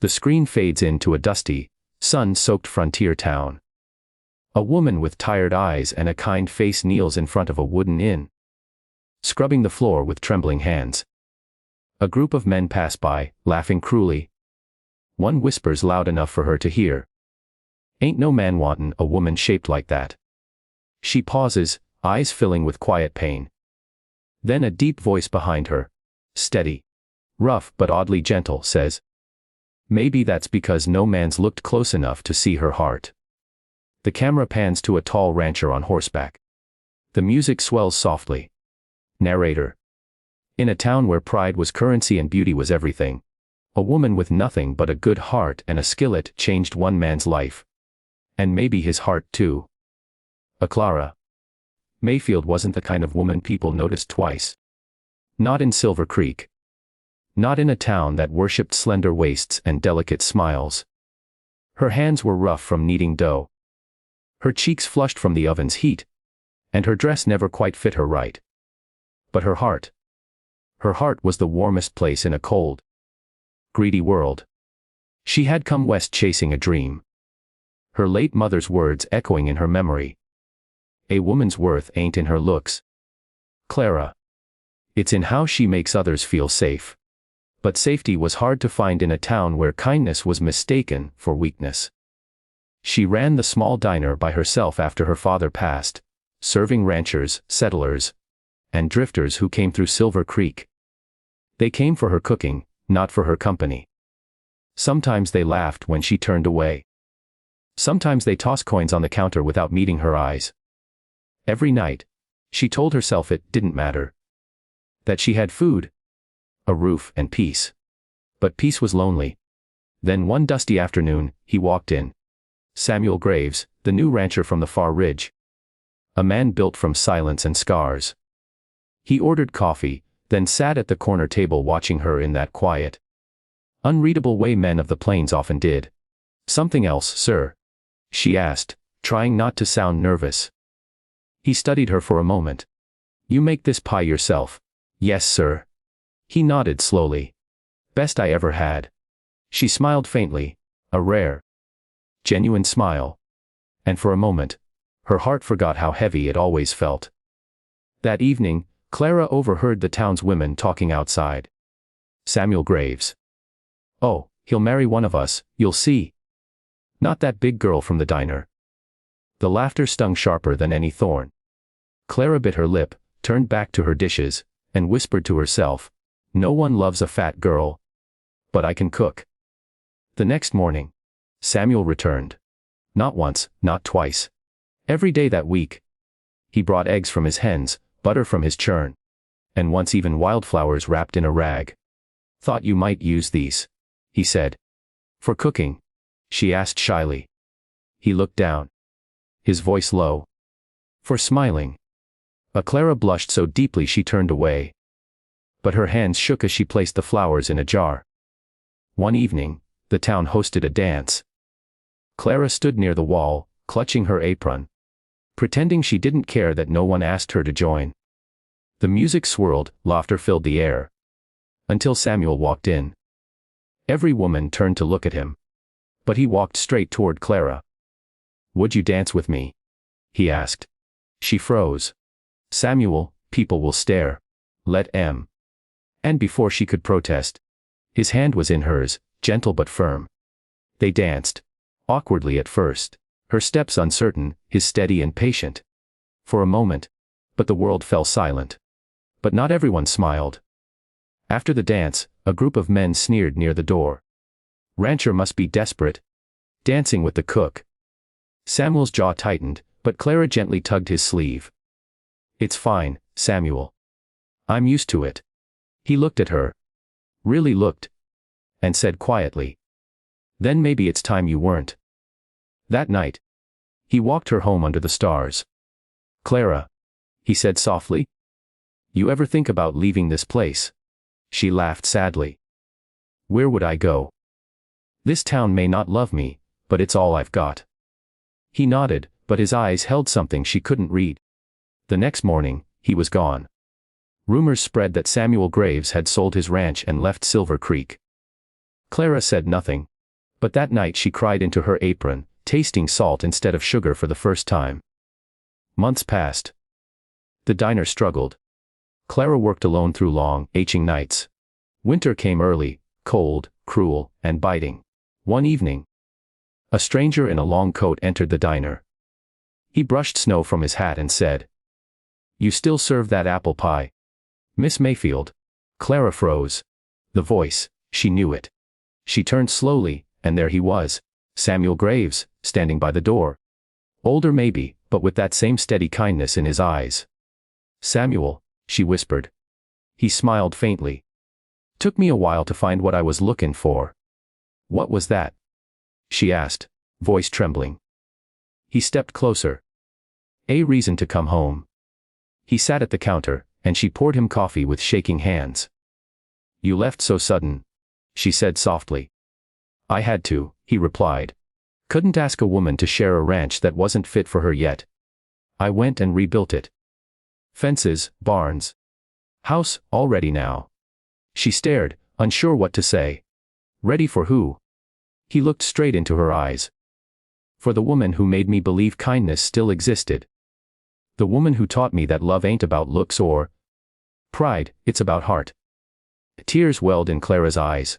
The screen fades into a dusty, sun-soaked frontier town. A woman with tired eyes and a kind face kneels in front of a wooden inn, scrubbing the floor with trembling hands. A group of men pass by, laughing cruelly. One whispers loud enough for her to hear. "Ain't no man wantin' a woman shaped like that." She pauses, eyes filling with quiet pain. Then a deep voice behind her, steady, rough but oddly gentle, says, "Maybe that's because no man's looked close enough to see her heart." The camera pans to a tall rancher on horseback. The music swells softly. Narrator. In a town where pride was currency and beauty was everything, a woman with nothing but a good heart and a skillet changed one man's life. And maybe his heart too. Clara. Mayfield wasn't the kind of woman people noticed twice. Not in Silver Creek. Not in a town that worshipped slender waists and delicate smiles. Her hands were rough from kneading dough. Her cheeks flushed from the oven's heat. And her dress never quite fit her right. But her heart. Her heart was the warmest place in a cold, greedy world. She had come west chasing a dream. Her late mother's words echoing in her memory. A woman's worth ain't in her looks, Clara. It's in how she makes others feel safe. But safety was hard to find in a town where kindness was mistaken for weakness. She ran the small diner by herself after her father passed, serving ranchers, settlers, and drifters who came through Silver Creek. They came for her cooking, not for her company. Sometimes they laughed when she turned away. Sometimes they tossed coins on the counter without meeting her eyes. Every night, she told herself it didn't matter. That she had food, a roof and peace. But peace was lonely. Then one dusty afternoon, he walked in. Samuel Graves, the new rancher from the far ridge. A man built from silence and scars. He ordered coffee, then sat at the corner table watching her in that quiet, unreadable way men of the plains often did. "Something else, sir?" she asked, trying not to sound nervous. He studied her for a moment. "You make this pie yourself?" "Yes, sir." He nodded slowly. "Best I ever had." She smiled faintly, a rare, genuine smile. And for a moment, her heart forgot how heavy it always felt. That evening, Clara overheard the town's women talking outside. Samuel Graves. "Oh, he'll marry one of us, you'll see. Not that big girl from the diner." The laughter stung sharper than any thorn. Clara bit her lip, turned back to her dishes, and whispered to herself, "No one loves a fat girl. But I can cook." The next morning, Samuel returned. Not once, not twice. Every day that week. He brought eggs from his hens, butter from his churn, and once even wildflowers wrapped in a rag. "Thought you might use these," he said. "For cooking?" she asked shyly. He looked down, his voice low. "For smiling." Clara blushed so deeply she turned away. But her hands shook as she placed the flowers in a jar. One evening, the town hosted a dance. Clara stood near the wall, clutching her apron, pretending she didn't care that no one asked her to join. The music swirled, laughter filled the air. Until Samuel walked in. Every woman turned to look at him. But he walked straight toward Clara. "Would you dance with me?" he asked. She froze. "Samuel, people will stare. Let 'em." And before she could protest, his hand was in hers, gentle but firm. They danced. Awkwardly at first, her steps uncertain, his steady and patient. For a moment, but the world fell silent. But not everyone smiled. After the dance, a group of men sneered near the door. Rancher must be desperate. Dancing with the cook. Samuel's jaw tightened, but Clara gently tugged his sleeve. "It's fine, Samuel. I'm used to it." He looked at her. Really looked. And said quietly, "Then maybe it's time you weren't." That night, he walked her home under the stars. "Clara," he said softly, "you ever think about leaving this place?" She laughed sadly. "Where would I go? This town may not love me, but it's all I've got." He nodded, but his eyes held something she couldn't read. The next morning, he was gone. Rumors spread that Samuel Graves had sold his ranch and left Silver Creek. Clara said nothing, But that night she cried into her apron, tasting salt instead of sugar for the first time. Months passed. The diner struggled. Clara worked alone through long, aching nights. Winter came early, cold, cruel, and biting. One evening, a stranger in a long coat entered the diner. He brushed snow from his hat and said, "You still serve that apple pie, Miss Mayfield?" Clara froze. The voice, she knew it. She turned slowly, and there he was, Samuel Graves, standing by the door. Older maybe, but with that same steady kindness in his eyes. "Samuel," she whispered. He smiled faintly. "Took me a while to find what I was looking for." "What was that?" she asked, voice trembling. He stepped closer. "A reason to come home." He sat at the counter, and she poured him coffee with shaking hands. "You left so sudden," she said softly. "I had to," he replied. "Couldn't ask a woman to share a ranch that wasn't fit for her yet. I went and rebuilt it. Fences, barns. House, all ready now." She stared, unsure what to say. "Ready for who?" He looked straight into her eyes. "For the woman who made me believe kindness still existed. The woman who taught me that love ain't about looks or pride, it's about heart." Tears welled in Clara's eyes.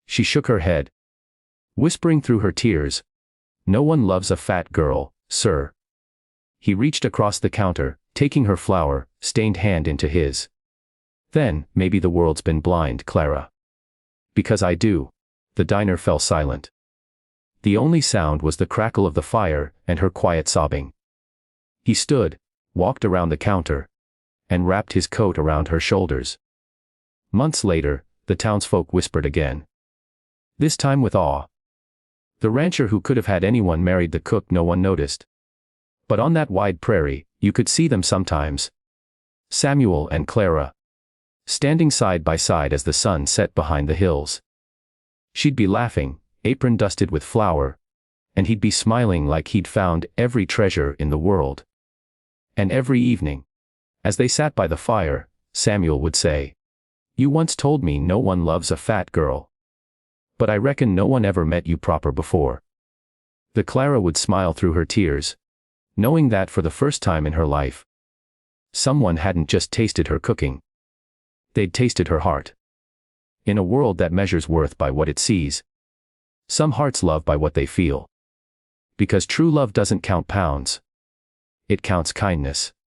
She shook her head, whispering through her tears, "No one loves a fat girl, sir." He reached across the counter, taking her flour-stained hand into his. "Then, maybe the world's been blind, Clara." "Because I do." The diner fell silent. The only sound was the crackle of the fire and her quiet sobbing. He stood, walked around the counter, and wrapped his coat around her shoulders. Months later, the townsfolk whispered again. This time with awe. The rancher who could have had anyone married the cook no one noticed. But on that wide prairie, you could see them sometimes. Samuel and Clara. Standing side by side as the sun set behind the hills. She'd be laughing, apron dusted with flour, and he'd be smiling like he'd found every treasure in the world. And every evening, as they sat by the fire, Samuel would say, "You once told me no one loves a fat girl. But I reckon no one ever met you proper before." The Clara would smile through her tears, knowing that for the first time in her life, someone hadn't just tasted her cooking. They'd tasted her heart. In a world that measures worth by what it sees, some hearts love by what they feel. Because true love doesn't count pounds. It counts kindness.